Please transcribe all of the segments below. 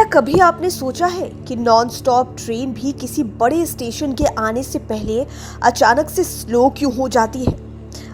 कभी आपने सोचा है कि नॉन स्टॉप ट्रेन भी किसी बड़े स्टेशन के आने से पहले अचानक से स्लो क्यों हो जाती है?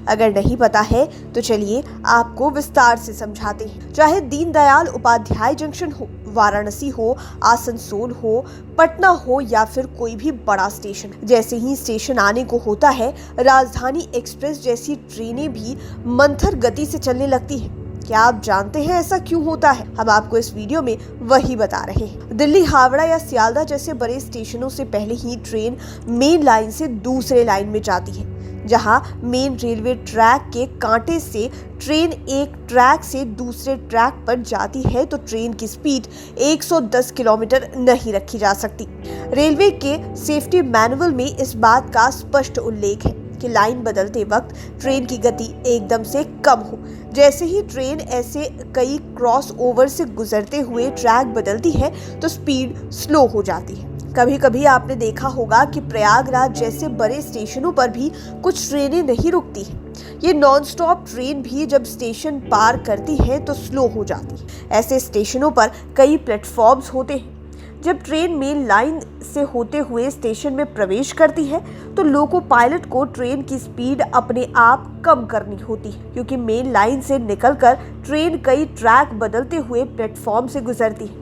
अगर नहीं पता है तो चलिए आपको विस्तार से समझाते हैं। चाहे दीनदयाल उपाध्याय जंक्शन हो, वाराणसी हो, आसनसोल हो, पटना हो या फिर कोई भी बड़ा स्टेशन, जैसे ही स्टेशन आने को होता है, राजधानी एक्सप्रेस जैसी ट्रेनें भी मंथर गति से चलने लगती हैं। क्या आप जानते हैं ऐसा क्यों होता है? हम आपको इस वीडियो में वही बता रहे हैं। दिल्ली, हावड़ा या सियालदह जैसे बड़े स्टेशनों से पहले ही ट्रेन मेन लाइन से दूसरे लाइन में जाती है। जहां मेन रेलवे ट्रैक के कांटे से ट्रेन एक ट्रैक से दूसरे ट्रैक पर जाती है तो ट्रेन की स्पीड 110 किलोमीटर नहीं रखी जा सकती। रेलवे के सेफ्टी मैनुअल में इस बात का स्पष्ट उल्लेख है कि लाइन बदलते वक्त ट्रेन की गति एकदम से कम हो। जैसे ही ट्रेन ऐसे कई क्रॉस ओवर से गुजरते हुए ट्रैक बदलती है तो स्पीड स्लो हो जाती है। कभी कभी आपने देखा होगा कि प्रयागराज जैसे बड़े स्टेशनों पर भी कुछ ट्रेनें नहीं रुकती हैं। ये नॉन स्टॉप ट्रेन भी जब स्टेशन पार करती है तो स्लो हो जाती है। ऐसे स्टेशनों पर कई प्लेटफॉर्म्स होते हैं। जब ट्रेन मेन लाइन से होते हुए स्टेशन में प्रवेश करती है तो लोको पायलट को ट्रेन की स्पीड अपने आप कम करनी होती है, क्योंकि मेन लाइन से निकलकर ट्रेन कई ट्रैक बदलते हुए प्लेटफॉर्म से गुजरती है।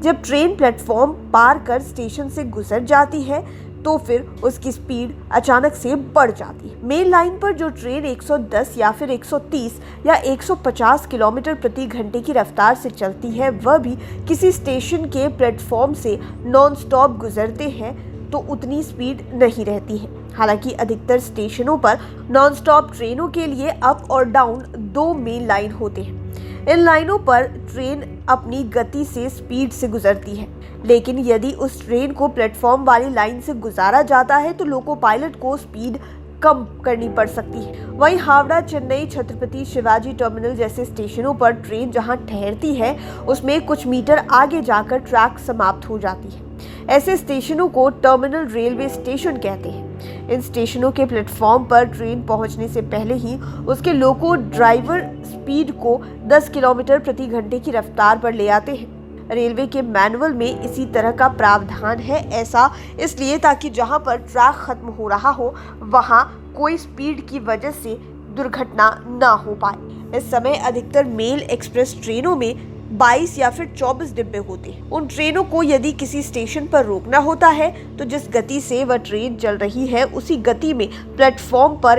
जब ट्रेन प्लेटफॉर्म पार कर स्टेशन से गुजर जाती है तो फिर उसकी स्पीड अचानक से बढ़ जाती है। मेन लाइन पर जो ट्रेन 110 या फिर 130 या 150 किलोमीटर प्रति घंटे की रफ्तार से चलती है, वह भी किसी स्टेशन के प्लेटफॉर्म से नॉन स्टॉप गुजरते हैं तो उतनी स्पीड नहीं रहती है। हालांकि अधिकतर स्टेशनों पर नॉन स्टॉप ट्रेनों के लिए अप और डाउन दो मेन लाइन होते हैं। इन लाइनों पर ट्रेन अपनी गति से स्पीड से गुजरती है, लेकिन यदि उस ट्रेन को प्लेटफॉर्म वाली लाइन से गुजारा जाता है तो लोको पायलट को स्पीड कम करनी पड़ सकती है। वहीं हावड़ा, चेन्नई, छत्रपति शिवाजी टर्मिनल जैसे स्टेशनों पर ट्रेन जहां ठहरती है उसमें कुछ मीटर आगे जाकर ट्रैक समाप्त हो जाती है। ऐसे स्टेशनों को टर्मिनल रेलवे स्टेशन कहते हैं। इन स्टेशनों के प्लेटफॉर्म पर ट्रेन पहुंचने से पहले ही उसके लोको ड्राइवर स्पीड को 10 किलोमीटर प्रति घंटे की रफ्तार पर ले आते हैं। रेलवे के मैनुअल में इसी तरह का प्रावधान है। ऐसा इसलिए ताकि जहां पर ट्रैक खत्म हो रहा हो वहां कोई स्पीड की वजह से दुर्घटना ना हो पाए। इस समय अधिकतर मेल एक्सप्रेस ट्रेनों में 22 या फिर 24 डिब्बे होते हैं। उन ट्रेनों को यदि किसी स्टेशन पर रोकना होता है तो जिस गति से वह ट्रेन चल रही है उसी गति में प्लेटफॉर्म पर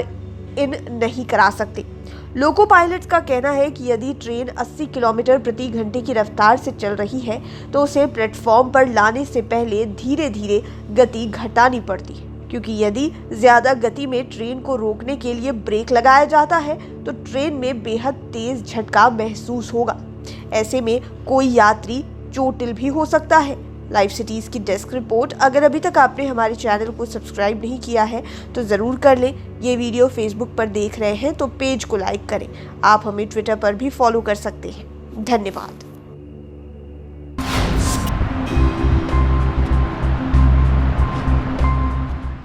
इन नहीं करा सकते। लोको पायलट्स का कहना है कि यदि ट्रेन 80 किलोमीटर प्रति घंटे की रफ्तार से चल रही है तो उसे प्लेटफॉर्म पर लाने से पहले धीरे धीरे गति घटानी पड़ती है, क्योंकि यदि ज्यादा गति में ट्रेन को रोकने के लिए ब्रेक लगाया जाता है तो ट्रेन में बेहद तेज झटका महसूस होगा। ऐसे में कोई यात्री चोटिल भी हो सकता है। लाइव सिटीज की डेस्क रिपोर्ट। अगर अभी तक आपने हमारे चैनल को सब्सक्राइब नहीं किया है तो ज़रूर कर लें। ये वीडियो फेसबुक पर देख रहे हैं तो पेज को लाइक करें। आप हमें ट्विटर पर भी फॉलो कर सकते हैं। धन्यवाद।